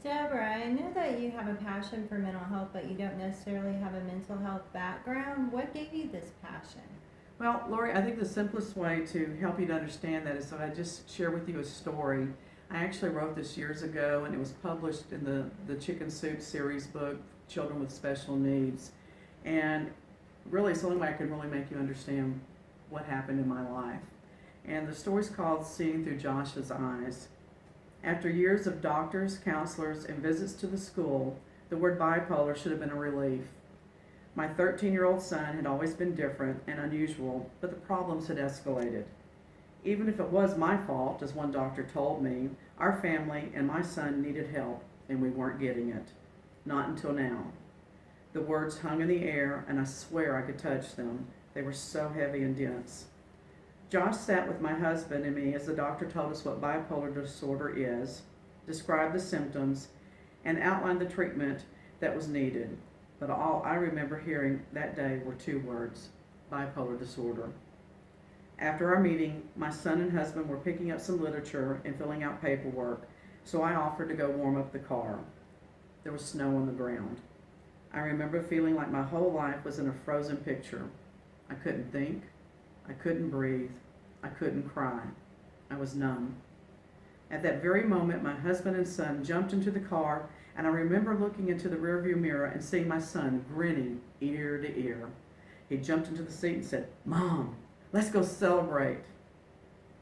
Deborah, I know that you have a passion for mental health, but you don't necessarily have a mental health background. What gave you this passion? Well, Lori, I think the simplest way to help you to understand that is that I just share with you a story. I actually wrote this years ago, and it was published in the Chicken Soup series book, Children with Special Needs. And really, it's the only way I can really make you understand what happened in my life. And the story's called Seeing Through Josh's Eyes. After years of doctors, counselors, and visits to the school, the word bipolar should have been a relief. My 13-year-old son had always been different and unusual, but the problems had escalated. Even if it was my fault, as one doctor told me, our family and my son needed help, and we weren't getting it. Not until now. The words hung in the air, and I swear I could touch them. They were so heavy and dense. Josh sat with my husband and me as the doctor told us what bipolar disorder is, described the symptoms, and outlined the treatment that was needed. But all I remember hearing that day were two words: bipolar disorder. After our meeting, my son and husband were picking up some literature and filling out paperwork, so I offered to go warm up the car. There was snow on the ground. I remember feeling like my whole life was in a frozen picture. I couldn't think. I couldn't breathe. I couldn't cry. I was numb. At that very moment, my husband and son jumped into the car, and I remember looking into the rearview mirror and seeing my son grinning ear to ear. He jumped into the seat and said, "Mom, let's go celebrate."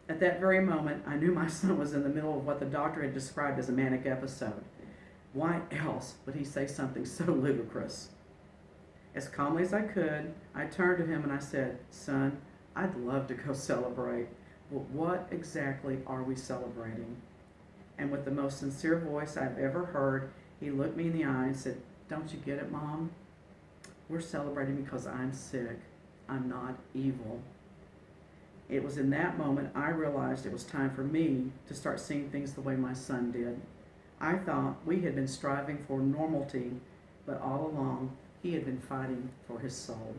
At that very moment, I knew my son was in the middle of what the doctor had described as a manic episode. Why else would he say something so ludicrous? As calmly as I could, I turned to him and I said, "Son, I'd love to go celebrate, but what exactly are we celebrating?" And with the most sincere voice I've ever heard, he looked me in the eye and said, "Don't you get it, Mom? We're celebrating because I'm sick. I'm not evil." It was in that moment I realized it was time for me to start seeing things the way my son did. I thought we had been striving for normalcy, but all along he had been fighting for his soul.